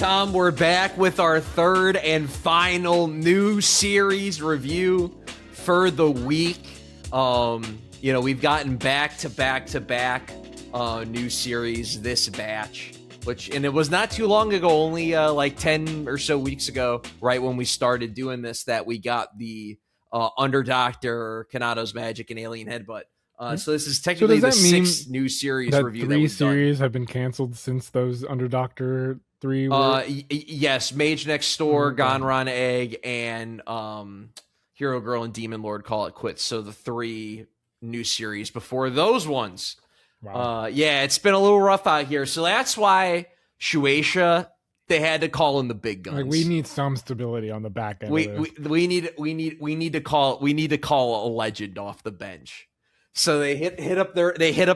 Tom, we're back with our third and final new series review for the week. We've gotten back to back new series this batch, and it was not too long ago, only like 10 or so weeks ago, right when we started doing this, that we got the Under Doctor, Kanado's Magic, and Alien Headbutt. So this is technically the sixth new series review that we've done. 3 series have been canceled since those Under Doctor 3 were... Yes, Mage Next Door, Gonron Egg, and Hero Girl and Demon Lord call it quits. So the 3 new series before those ones. Wow. It's been a little rough out here. So that's why Shueisha, they had to call in the big guns. Like, we need some stability on the back end. We need to call a legend off the bench. So they hit up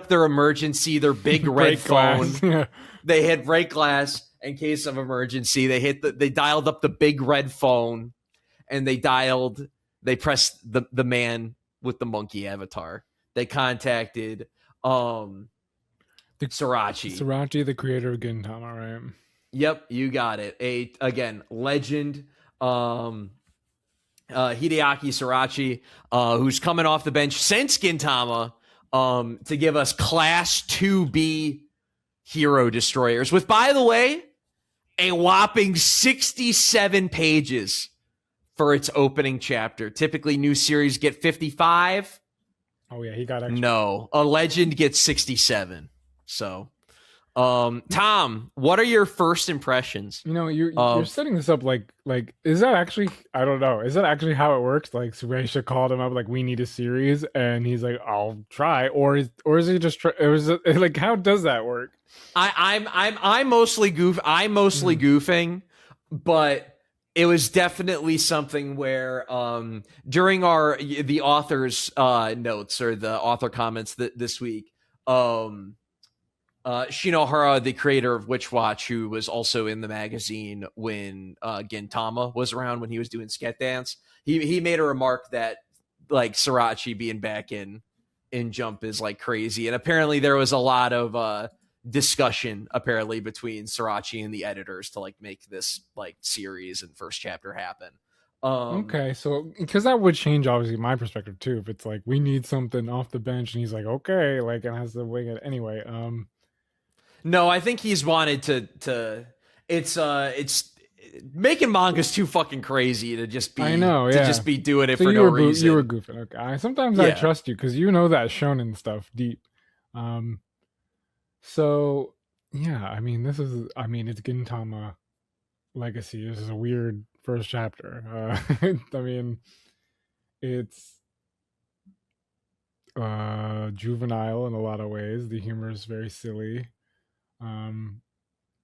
their emergency, their big red phone. Yeah. They hit break glass in case of emergency. They dialed up the big red phone, and they pressed the man with the monkey avatar. They contacted Srirachi. Srirachi, the creator of Gintama, right? Yep, you got it. Again, legend. Hideaki Srirachi, who's coming off the bench since Gintama, to give us Class-2B Hero Destroyerz, with, by the way, a whopping 67 pages for its opening chapter. Typically, new series get 55. Oh yeah, he got extra. No, a legend gets 67. So, Tom, what are your first impressions? You're setting this up like is that actually, I don't know, is that actually how it works? Like, Shueisha called him up like, we need a series, and he's like, I'll try, or is he just like, how does that work? I'm mostly goofing, but it was definitely something where during the author's notes, or the author comments this week, Shinohara, the creator of Witch Watch, who was also in the magazine when Gintama was around, when he was doing Sket Dance, he made a remark that, like, Srirachi being back in Jump is like crazy, and apparently there was a lot of discussion between Srirachi and the editors to like make this like series and first chapter happen. Okay, so because that would change obviously my perspective too, if it's like, we need something off the bench, and he's like, okay, like, and has to wing it anyway. No, I think he's wanted to it's making manga's too fucking crazy to just be, to just be doing it for no reason. You were goofing. Okay. Sometimes I trust you because you know that shonen stuff deep. So yeah, I mean, it's Gintama Legacy. This is a weird first chapter. I mean, it's juvenile in a lot of ways. The humor is very silly.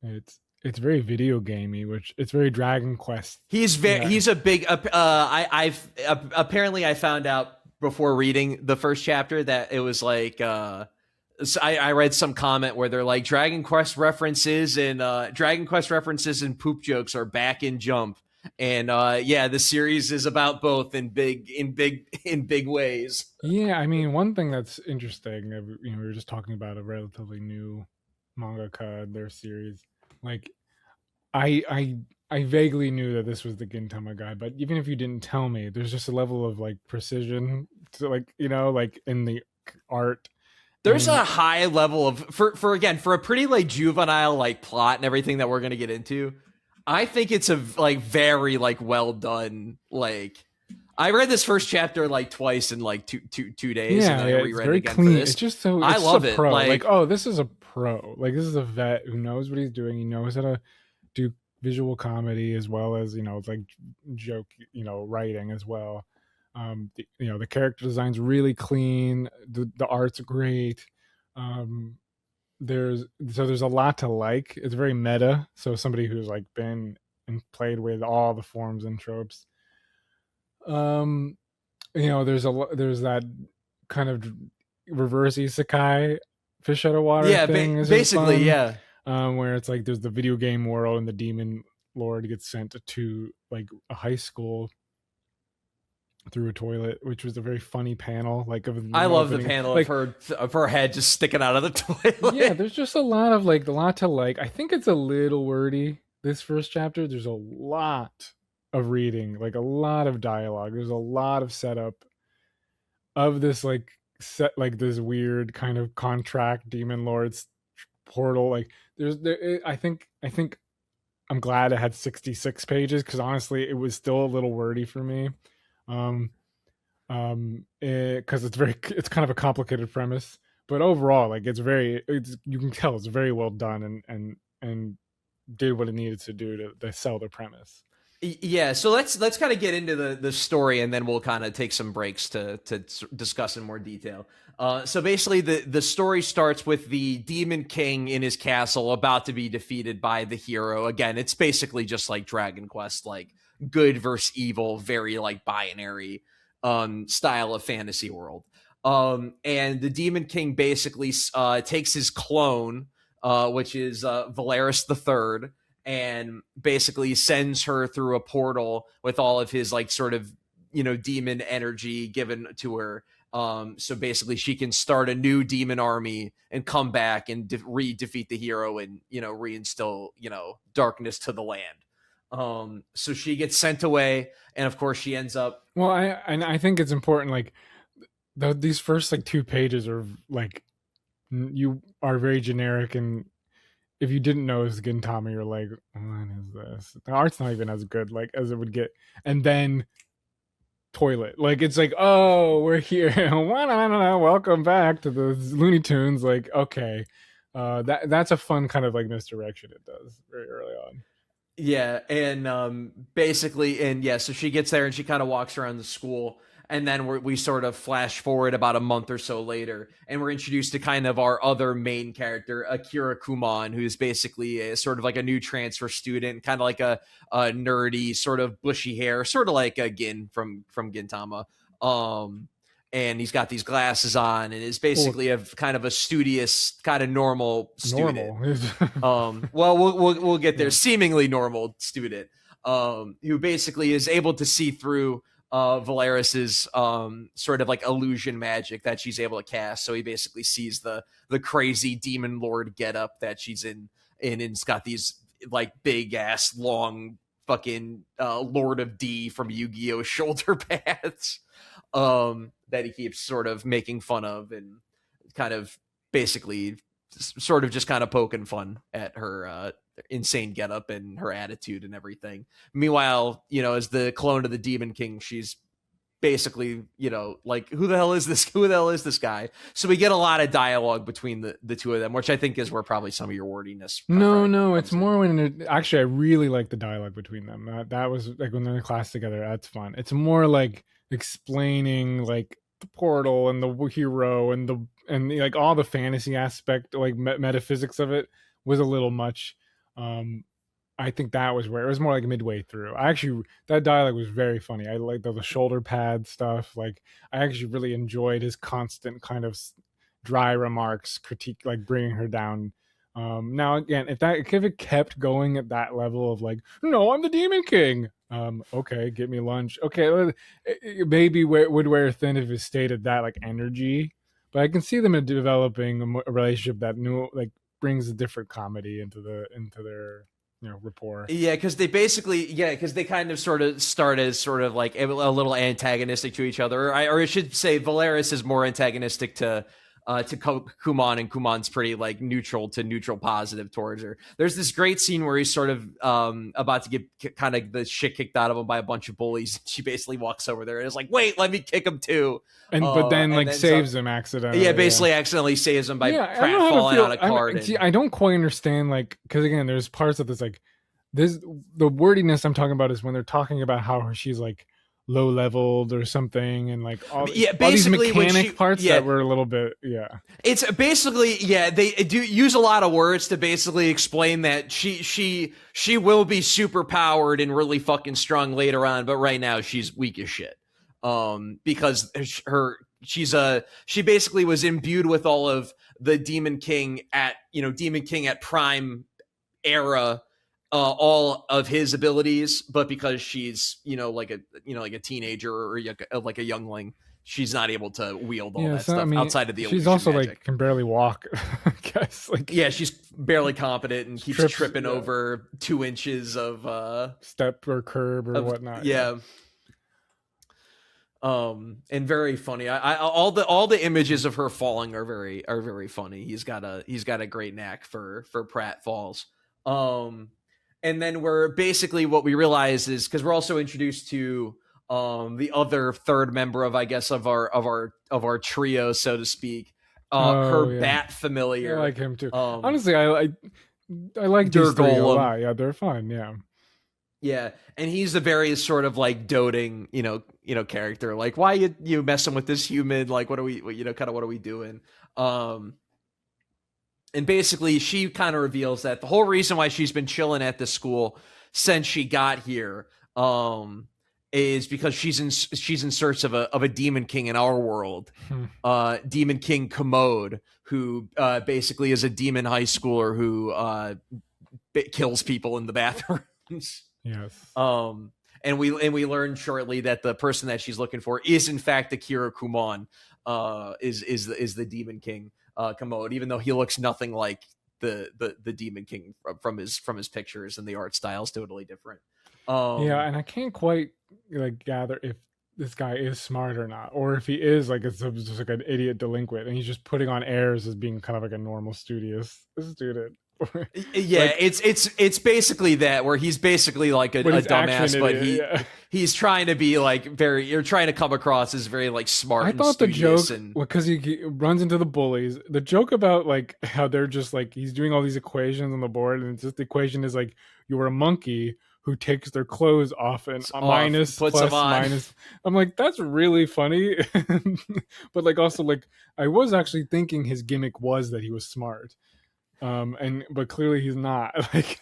It's very video gamey, which it's very Dragon Quest. He's a big I've apparently, I found out before reading the first chapter that it was like I read some comment where they're like, Dragon Quest references and poop jokes are back in Jump, and the series is about both in big ways. Yeah, I mean, one thing that's interesting, we were just talking about a relatively new mangaka, their series. Like, I vaguely knew that this was the Gintama guy, but even if you didn't tell me, there's just a level of like precision to, like, like in the art. There's a high level of for a pretty like juvenile like plot and everything that we're gonna get into. I think it's a like very like well done. Like, I read this first chapter like twice in like two days, and then I reread it again clean. for this. It's just so I love it. Pro. Like, oh, this is a pro. Like, this is a vet who knows what he's doing. He knows how to do visual comedy as well as, it's like joke, writing as well. The character design's really clean. The art's great. There's a lot to like. It's very meta. So somebody who's like been and played with all the forms and tropes. There's that kind of reverse isekai, fish out of water thing. Basically, yeah. Where it's like there's the video game world, and the demon lord gets sent to like a high school through a toilet, which was a very funny panel. Like, I love the panel like, of her head just sticking out of the toilet. Yeah, there's just a lot to like. I think it's a little wordy, this first chapter, there's a lot of reading, like a lot of dialogue. There's a lot of setup of this like set, like this weird kind of contract demon lords portal. Like I think I'm glad it had 66 pages because honestly, it was still a little wordy for me. Um, because it's kind of a complicated premise, but overall, like it's you can tell it's very well done and did what it needed to do to sell the premise. Yeah, so let's kind of get into the story, and then we'll kind of take some breaks to discuss in more detail. So basically, the story starts with the Demon King in his castle about to be defeated by the hero. Again, it's basically just like Dragon Quest, like good versus evil, very like binary style of fantasy world. And the Demon King basically takes his clone, which is Valeris the Third, and basically sends her through a portal with all of his like sort of demon energy given to her, so basically she can start a new demon army and come back and defeat the hero and reinstill darkness to the land. So she gets sent away, and of course she ends up. Well, I think it's important, like these first like 2 pages are like you are very generic, and if you didn't know it was Gintama, you're like, what is this? The art's not even as good like as it would get. And then toilet, like it's like, oh, we're here. Welcome back to the Looney Tunes. Like, okay, that's a fun kind of like misdirection it does very early on. Yeah, and basically, and yeah, so she gets there and she kind of walks around the school, and then we sort of flash forward about a month or so later, and we're introduced to kind of our other main character, Akira Kuman, who's basically a sort of like a new transfer student, kind of like a nerdy, sort of bushy hair, sort of like a Gin from Gintama. And he's got these glasses on, and is basically a kind of a studious, kind of normal student. Well, we'll get there. Seemingly normal student, who basically is able to see through Valeris's sort of like illusion magic that she's able to cast. So he basically sees the crazy demon lord getup that she's in, and it's got these like big ass long fucking Lord of D from Yu-Gi-Oh shoulder pads. That he keeps sort of making fun of, and kind of basically sort of just kind of poking fun at her insane getup and her attitude and everything. Meanwhile, as the clone of the Demon King, she's basically, like, who the hell is this? Who the hell is this guy? So we get a lot of dialogue between the two of them, which I think is where probably some of your wordiness. No, it's more when actually I really like the dialogue between them. That was like when they're in class together. That's fun. It's more like explaining like the portal and the hero and like all the fantasy aspect, like metaphysics of it was a little much. I think that was where it was more like midway through. That dialogue was very funny. I like the shoulder pad stuff. Like I actually really enjoyed his constant kind of dry remarks, critique, like bringing her down. Now again, if it kept going at that level of like, no, I'm the Demon King. Okay, get me lunch. Okay, maybe would wear thin if it stayed at that like energy, but I can see them developing a relationship that brings a different comedy into their rapport. Yeah, because they kind of sort of start as sort of like a little antagonistic to each other, or I should say Valeris is more antagonistic to Kuman, and Kuman's pretty like neutral positive towards her. There's this great scene where he's sort of about to get kind of the shit kicked out of him by a bunch of bullies. She basically walks over there and is like, wait, let me kick him too. But then saves him accidentally. Yeah, basically accidentally saves him by falling on a card. I don't quite understand, like, because again, there's parts of this, like, the wordiness I'm talking about is when they're talking about how she's like low leveled or something, and like all these mechanic parts that were a little bit it's basically they do use a lot of words to basically explain that she will be super powered and really fucking strong later on, but right now she's weak as shit, because she basically was imbued with all of the Demon King at prime era, all of his abilities, but because she's like a teenager or like a youngling, she's not able to wield all Yeah, that so stuff I mean, outside of the she's illusion also magic. like can barely walk. I guess like Yeah, she's barely competent and keeps tripping yeah. over 2 inches of step or curb or whatnot. Yeah. And very funny. All the images of her falling are very funny. He's got a great knack for pratfalls. And then we're basically, what we realize is, because we're also introduced to the other third member of, I guess, of our trio, so to speak. Her bat familiar. I like him too. Honestly, I like these three a lot. Yeah, they're fun. Yeah. Yeah, and he's a very sort of like doting, character. Like, why you messing with this human? Like, what are we, kind of what are we doing? And basically, she kind of reveals that the whole reason why she's been chilling at this school since she got here, is because she's in search of a demon king in our world, Demon King Commode, who basically is a demon high schooler who kills people in the bathrooms. Yes. And we learn shortly that the person that she's looking for is in fact Akira Kuman, is the Demon King Commode, even though he looks nothing like the Demon King from his pictures, and the art style's totally different. Yeah, and I can't quite like gather if this guy is smart or not, or if he is like it's just like an idiot delinquent and he's just putting on airs as being kind of like a normal studious student. Yeah, like, it's basically that, where he's basically like a dumbass, but he's trying to be like you're trying to come across as very like smart. I thought the joke, because he runs into the bullies, the joke about like how they're just like he's doing all these equations on the board, and it's just the equation is like you're a monkey who takes their clothes off and minus puts plus them on. Minus. I'm like, that's really funny. But like also like I was actually thinking his gimmick was that he was smart. But clearly he's not. Like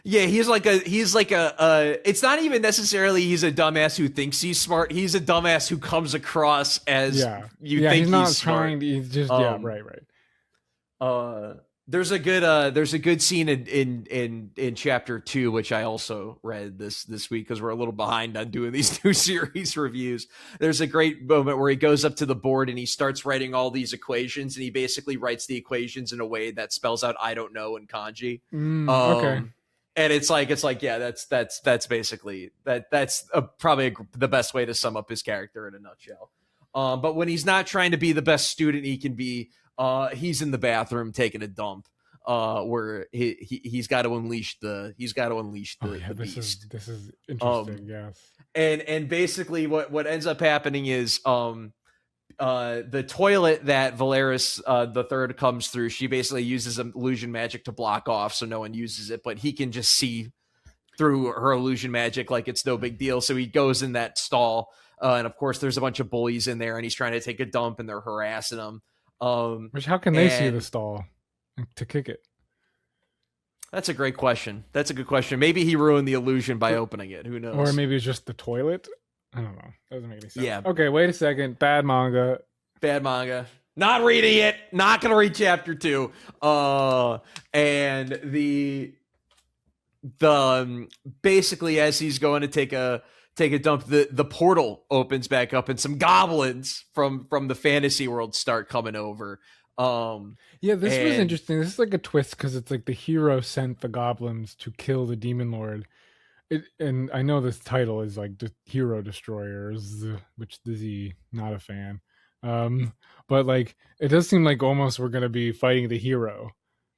yeah, he's like a it's not even necessarily he's a dumbass who thinks he's smart. He's a dumbass who comes across as you think he's not smart. Trying to, he's just right. There's a good scene in chapter 2, which I also read this week because we're a little behind on doing these new series reviews. There's a great moment where he goes up to the board and he starts writing all these equations, and he basically writes the equations in a way that spells out "I don't know" in kanji. Okay. And it's like yeah, that's basically that's probably the bbest way to sum up his character in a nutshell. But when he's not trying to be the best student he can be, he's in the bathroom taking a dump, where he's got to unleash the beast. This is interesting. Yes. And basically what ends up happening is the toilet that Valeris the third comes through, she basically uses illusion magic to block off so no one uses it, but he can just see through her illusion magic like it's no big deal. So he goes in that stall, and of course there's a bunch of bullies in there, and he's trying to take a dump and they're harassing him. Which, how can they see the stall to kick it? That's a great question. That's a good question. Maybe he ruined the illusion by opening it. Who knows? Or maybe it's just the toilet. I don't know. Doesn't make any sense. Yeah. Okay, wait a second. Bad manga. Not reading it. Not gonna read chapter 2. And the basically as he's going to take a dump, the portal opens back up, and some goblins from the fantasy world start coming over. Yeah, this was interesting. This is like a twist because it's like the hero sent the goblins to kill the demon lord. And I know this title is like Hero Destroyerz, which the not a fan. But like it does seem like almost we're gonna be fighting the hero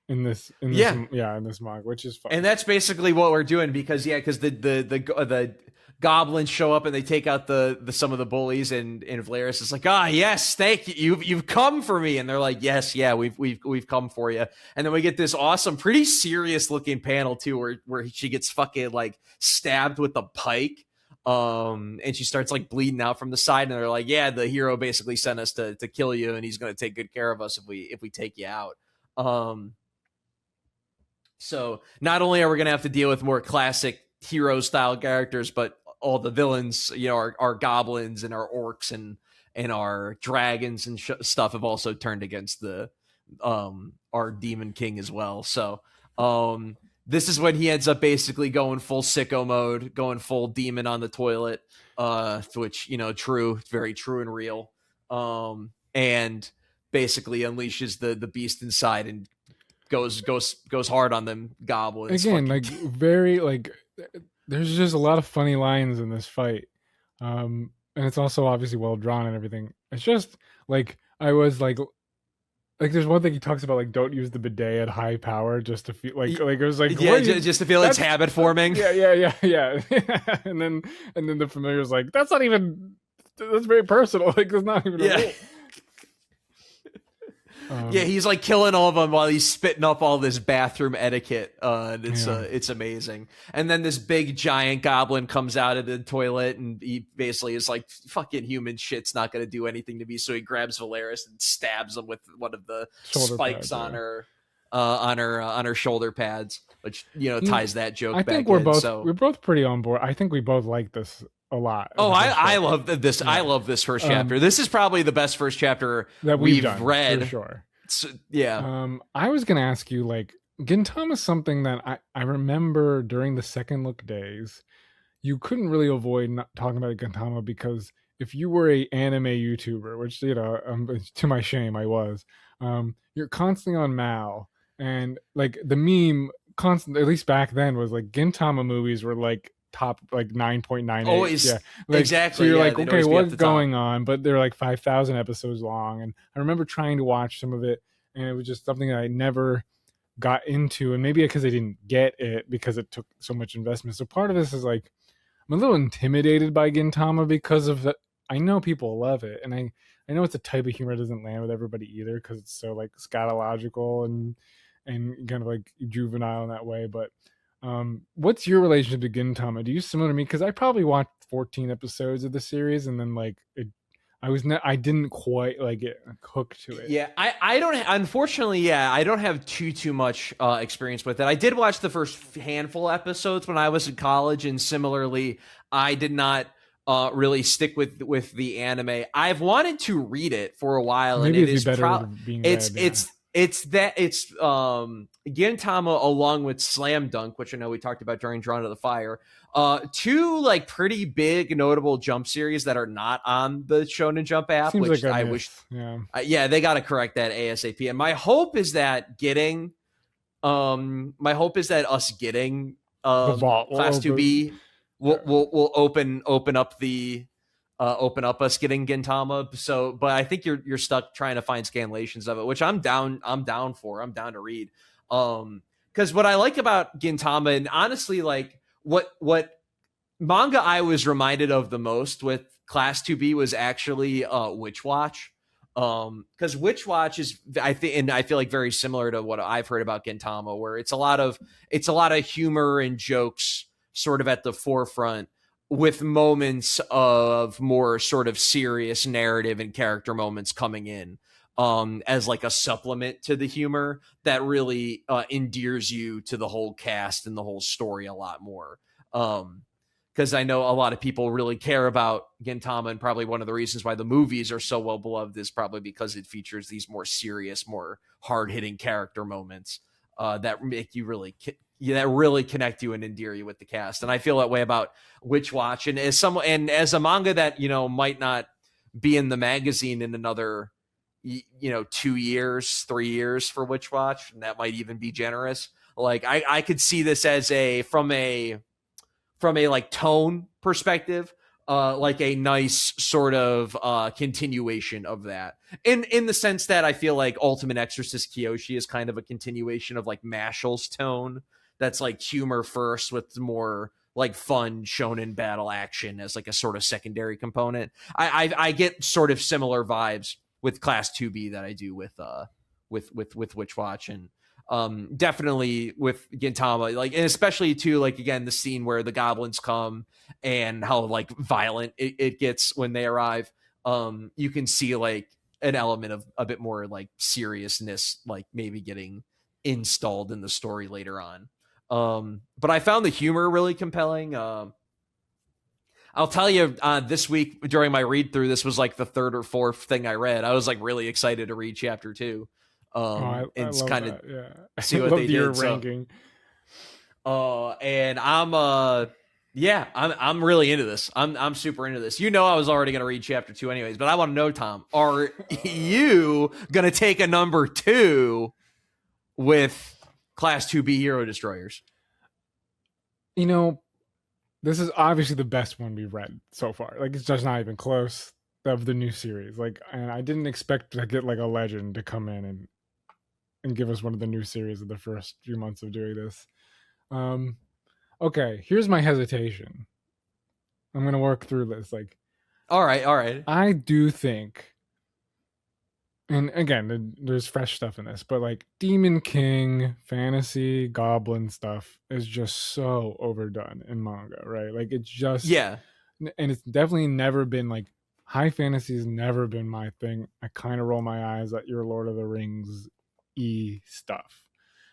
in this manga, which is fun. And that's basically what we're doing because the goblins show up and they take out the some of the bullies, and Valeris is like, yes, thank you, you've come for me, and they're like, yes, yeah, we've come for you. And then we get this awesome, pretty serious looking panel too, where she gets fucking like stabbed with a pike, and she starts like bleeding out from the side, and they're like, yeah, the hero basically sent us to kill you, and he's going to take good care of us if we take you out. So not only are we going to have to deal with more classic hero style characters, but all the villains, our goblins and our orcs and our dragons and stuff have also turned against our demon king as well. So this is when he ends up basically going full sicko mode, going full demon on the toilet, which, true, very true and real. and basically unleashes the beast inside and goes hard on them goblins. Again, like very like there's just a lot of funny lines in this fight. And it's also obviously well drawn and everything. It's just like I was like there's one thing he talks about, like don't use the bidet at high power just to feel like it was like yeah, just to feel it's habit forming. Yeah. and then the familiar's like that's very personal. Like that's not even a rule. Yeah, he's like killing all of them while he's spitting up all this bathroom etiquette. It's amazing. And then this big giant goblin comes out of the toilet, and he basically is like, "Fucking human shit's not going to do anything to me." So he grabs Valeris and stabs him with one of the spikes on her shoulder pads, which ties that joke. I think we're both pretty on board. I think we both like this a lot. Oh, I love this. Yeah. I love this first chapter. This is probably the best first chapter that we've done, read. For sure. Yeah. I was gonna ask you, like, Gintama is something that I remember during the second look days, you couldn't really avoid not talking about Gintama because if you were a anime YouTuber, which to my shame I was, you're constantly on Mal, and like the meme constant, at least back then, was like Gintama movies were like top like 9.98. Always, yeah, like, exactly. So you're like, okay, what's going on? But they're like 5,000 episodes long, and I remember trying to watch some of it, and it was just something that I never got into, and maybe because I didn't get it because it took so much investment. So part of this is like I'm a little intimidated by Gintama because of it. I know people love it, and I know it's a type of humor that doesn't land with everybody either because it's so like scatological and kind of like juvenile in that way, but what's your relationship to Gintama? Do you similar to me? Because I probably watched 14 episodes of the series, and then like I didn't quite like get hooked to it. Yeah, I don't. Unfortunately, I don't have too much experience with it. I did watch the first handful of episodes when I was in college, and similarly, I did not really stick with the anime. I've wanted to read it for a while, maybe and it'd be better being read, it's Gintama along with Slam Dunk, which I know we talked about during Drawn to the Fire. Two like pretty big notable Jump series that are not on the Shonen Jump app, seems which like I wish. Yeah, they got to correct that ASAP. And my hope is that us getting Class-2B will open up us getting Gintama. So, but I think you're stuck trying to find scanlations of it, which I'm down for. I'm down to read. Because what I like about Gintama, and honestly, like what manga I was reminded of the most with Class-2B was actually Witch Watch. Because Witch Watch is, I feel like very similar to what I've heard about Gintama, where it's a lot of humor and jokes sort of at the forefront, with moments of more sort of serious narrative and character moments coming in as like a supplement to the humor that really endears you to the whole cast and the whole story a lot more. Because I know a lot of people really care about Gintama, and probably one of the reasons why the movies are so well beloved is probably because it features these more serious, more hard-hitting character moments that make you really that really connect you and endear you with the cast. And I feel that way about Witch Watch. And as a manga that, might not be in the magazine in another, 2 years, 3 years for Witch Watch, and that might even be generous. Like I could see this as from a like tone perspective, like a nice sort of continuation of that. In the sense that I feel like Ultimate Exorcist Kyoshi is kind of a continuation of like Mashal's tone. That's like humor first with more like fun shonen battle action as like a sort of secondary component. I get sort of similar vibes with Class-2B that I do with Witch Watch, and definitely with Gintama, like, and especially too, like, again, the scene where the goblins come and how like violent it gets when they arrive. You can see like an element of a bit more like seriousness, like maybe getting installed in the story later on. But I found the humor really compelling. I'll tell you, this week during my read through, this was like the third or fourth thing I read. I was like really excited to read chapter 2. I and kind of see what they did. Ranking. And I'm Yeah, I'm really into this. I'm super into this. You know, I was already gonna read chapter 2 anyways, but I want to know, Tom, are you gonna take a number 2 with Class-2B Hero Destroyerz? You know, this is obviously the best one we've read so far. Like, it's just not even close of the new series. Like, and I didn't expect to get like a legend to come in and give us one of the new series of the first few months of doing this. Okay, here's my hesitation. I'm gonna work through this. Like, all right. I do think, and again, there's fresh stuff in this, but like Demon King, fantasy, goblin stuff is just so overdone in manga, right? Like, it's just, yeah, and it's definitely never been like, high fantasy has never been my thing. I kind of roll my eyes at your Lord of the Rings stuff.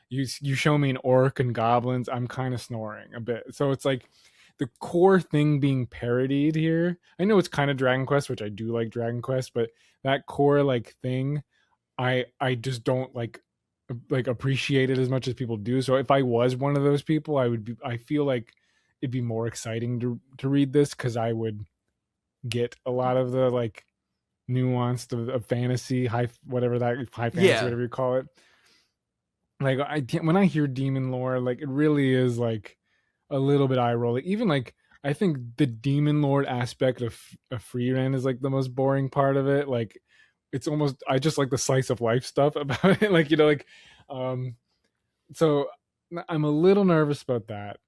You show me an orc and goblins, I'm kind of snoring a bit. So it's like the core thing being parodied here. I know it's kind of Dragon Quest, which I do like Dragon Quest, but that core like thing, I just don't like appreciate it as much as people do. So if I was one of those people, I feel like it'd be more exciting to read this, because I would get a lot of the like nuanced of fantasy, high fantasy, whatever you call it. Like, when I hear demon lore, like, it really is like a little bit eye rolling. Even like, I think the demon lord aspect of Free Ren is like the most boring part of it. Like, it's almost, I just like the slice of life stuff about it. Like, you know, like, so I'm a little nervous about that.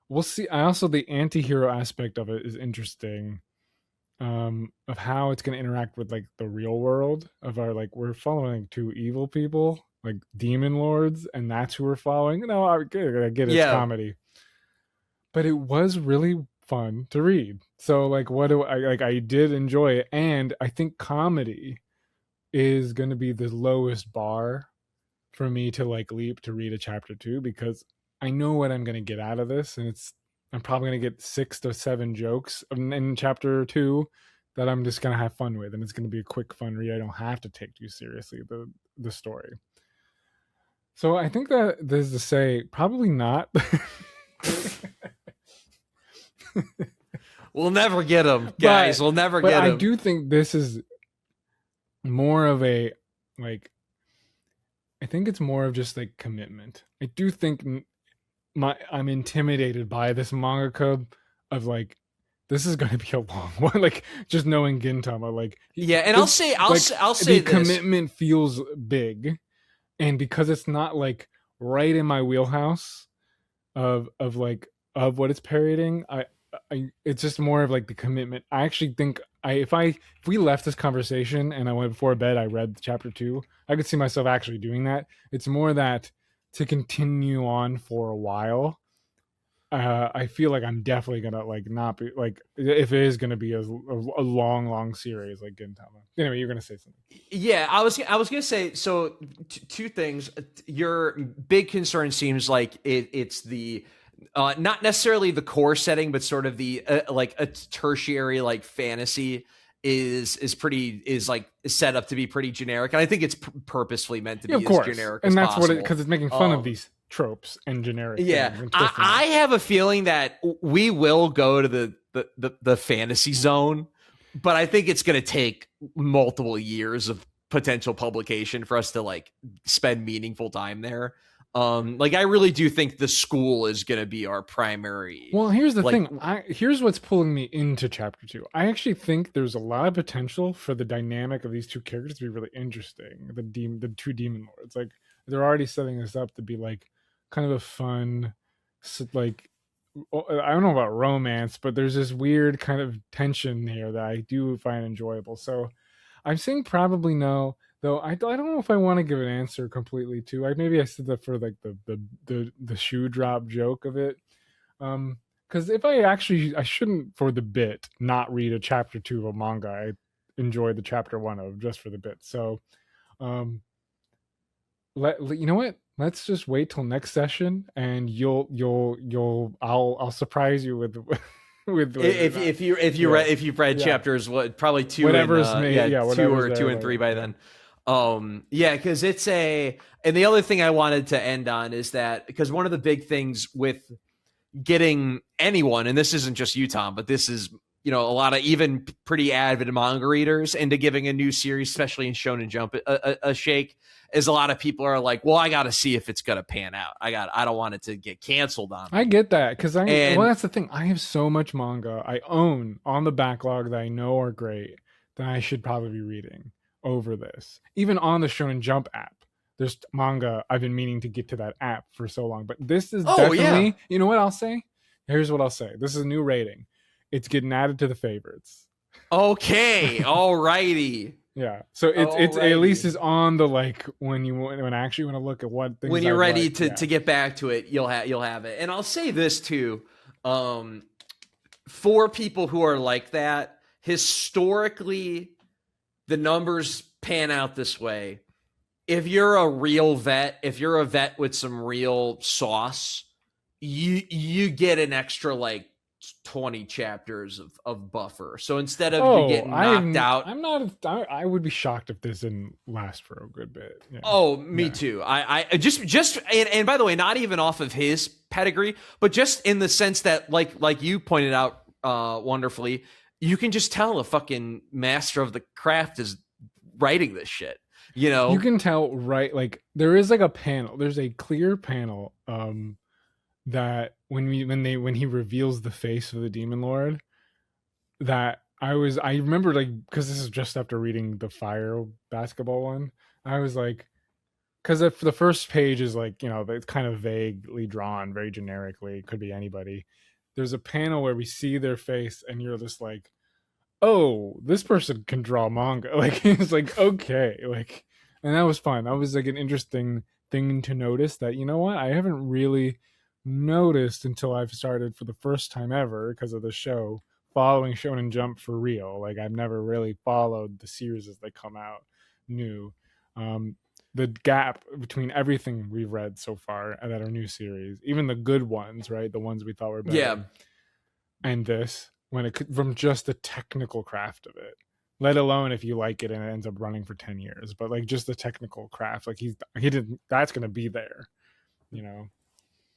We'll see. I also, the anti-hero aspect of it is interesting. Of how it's going to interact with like the real world of our, like, we're following 2 evil people, like demon lords, and that's who we're following. No, I get it's comedy, but it was really fun to read. So like, what do I like? I did enjoy it, and I think comedy is going to be the lowest bar for me to like leap to read a chapter 2, because I know what I'm going to get out of this, and I'm probably going to get 6 to 7 jokes in chapter 2 that I'm just going to have fun with, and it's going to be a quick fun read. I don't have to take too seriously the story. So I think that this is to say, probably not. We'll never get them, guys. We'll never get them. I do think this is more of a, like, I think it's more of just like commitment. I do think I'm intimidated by this mangaka of like, this is going to be a long one. Like, just knowing Gintama, like, and I'll say the commitment feels big, and because it's not like right in my wheelhouse of what it's parodying, I it's just more of like the commitment. I actually think if we left this conversation and I went before bed, I read chapter 2, I could see myself actually doing that. It's more that to continue on for a while. I feel like I'm definitely gonna like not be like, if it is gonna be a long series like Gintama. Anyway, you're gonna say something. Yeah, I was gonna say, so 2 things. Your big concern seems like it's the not necessarily the core setting, but sort of the like a tertiary like fantasy is like set up to be pretty generic, and I think it's purposefully meant to be as generic and as that's possible. what because it's making fun of these tropes and generic things. I have a feeling that we will go to the fantasy zone, but I think it's going to take multiple years of potential publication for us to like spend meaningful time there. Like, I really do think the school is going to be our primary. Well, here's the thing. Here's what's pulling me into chapter 2. I actually think there's a lot of potential for the dynamic of these 2 characters to be really interesting. The 2 demon lords, like, they're already setting this up to be like kind of a fun, like, I don't know about romance, but there's this weird kind of tension here that I do find enjoyable. So I'm saying probably no. Though I don't know if I want to give an answer completely to. Maybe I said that for like the shoe drop joke of it. Because if I shouldn't, for the bit, not read a chapter 2 of a manga I enjoyed the chapter 1 of just for the bit. So, you know what? Let's just wait till next session, and I'll surprise you with. if you've read chapters, probably 2 whatever's 2 and 3 by then. Because it's and the other thing I wanted to end on is that, because one of the big things with getting anyone, and this isn't just you, Tom, but this is, you know, a lot of even pretty avid manga readers into giving a new series, especially in Shonen Jump, a shake, is a lot of people are like, well, I got to see if it's going to pan out. I don't want it to get canceled on me. I get that, because well, that's the thing. I have so much manga I own on the backlog that I know are great that I should probably be reading over this. Even on the Shonen Jump app, there's manga I've been meaning to get to that app for so long. But this is definitely, you know what I'll say? Here's what I'll say. This is a new rating. It's getting added to the favorites. Okay, alrighty. Yeah, so it's at least is on the, like, when I actually want to look at what things when you're ready to get back to it, you'll have it. And I'll say this too, for people who are like that, historically, the numbers pan out this way. If you're a real vet, if you're a vet with some real sauce, you get an extra like 20 chapters of buffer. So instead of you getting knocked out, I would be shocked if this didn't last for a good bit. Yeah. Oh, me too. I just and by the way, not even off of his pedigree, but just in the sense that like you pointed out wonderfully, you can just tell a fucking master of the craft is writing this shit. You know, you can tell, right? Like, there is like a panel. There's a clear panel that when he reveals the face of the Demon Lord, that I remember, like, because this is just after reading the Fire basketball one. I was like, because the first page is like, you know, it's kind of vaguely drawn, very generically. It could be anybody. There's a panel where we see their face, and you're just like, oh, this person can draw manga. Like, it's like, okay, like, and that was fun. That was like an interesting thing to notice, that, you know what, I haven't really noticed until I've started for the first time ever, because of the show, following Shonen Jump for real. Like, I've never really followed the series as they come out new. The gap between everything we've read so far that are new series, even the good ones, right, the ones we thought were better, and this, when it could, from just the technical craft of it, let alone if you like it and it ends up running for 10 years, but like just the technical craft, like that's going to be there, you know?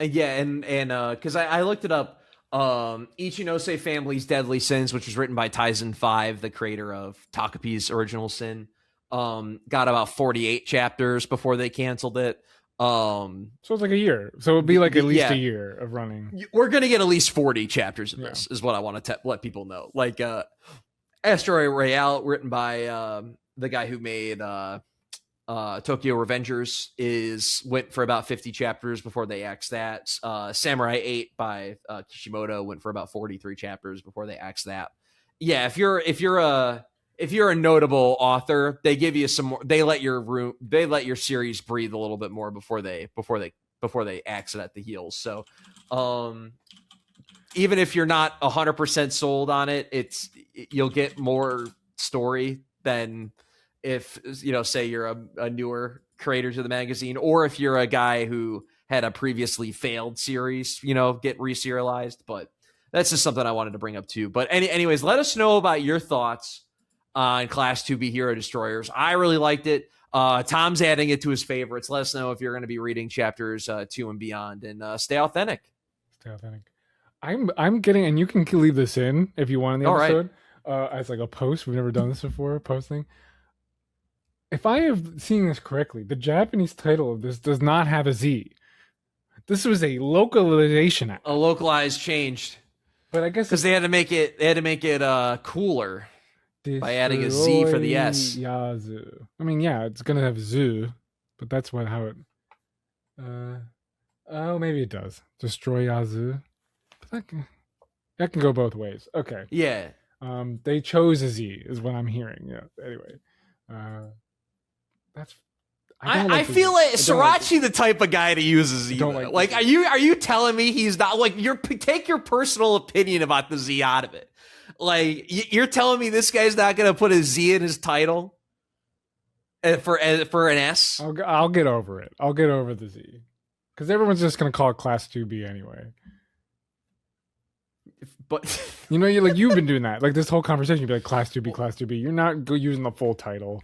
Yeah. And cause I looked it up, Ichinose Family's Deadly Sins, which was written by Taizen 5, the creator of Takapi's Original Sin, got about 48 chapters before they canceled it. So it's like a year. So it'd be like at least a year of running. We're gonna get at least 40 chapters of this, is what I want to let people know. Like Asteroid Royale, written by the guy who made Tokyo Revengers, went for about 50 chapters before they axed that. Samurai 8 by Kishimoto went for about 43 chapters before they axed that. Yeah, if you're a notable author, they give you some more. They let your series breathe a little bit more before they axe it at the heels. So, even if you're not 100% sold on it, you'll get more story than if, you know, say you're a newer creator to the magazine, or if you're a guy who had a previously failed series, you know, get reserialized. But that's just something I wanted to bring up too. But anyways, let us know about your thoughts on Class-2B Hero Destroyerz. I really liked it. Tom's adding it to his favorites. Let us know if you're going to be reading chapters 2 and beyond, and stay authentic. Stay authentic. I'm getting, and you can leave this in if you want in the episode, as like a post. We've never done this before, posting. If I have seen this correctly, the Japanese title of this does not have a Z. This was a localization act. A localized changed. But I guess because they had to make it cooler. By adding a Z for the S. Yazu. I mean, yeah, it's gonna have zoo, but that's how it. Oh, maybe it does. Destroyerz. But that can go both ways. Okay. Yeah. They chose a Z, is what I'm hearing. Yeah. Anyway, that's. I feel like Srirachi the type of guy to use a Z. Like are you telling me he's not, like, take your personal opinion about the Z out of it? Like, you're telling me this guy's not going to put a Z in his title for an S? I'll get over it. I'll get over the Z, because everyone's just going to call it Class-2B anyway. But you know, you've been doing that. Like, this whole conversation, you'd be like Class-2B, Class-2B. You're not using the full title.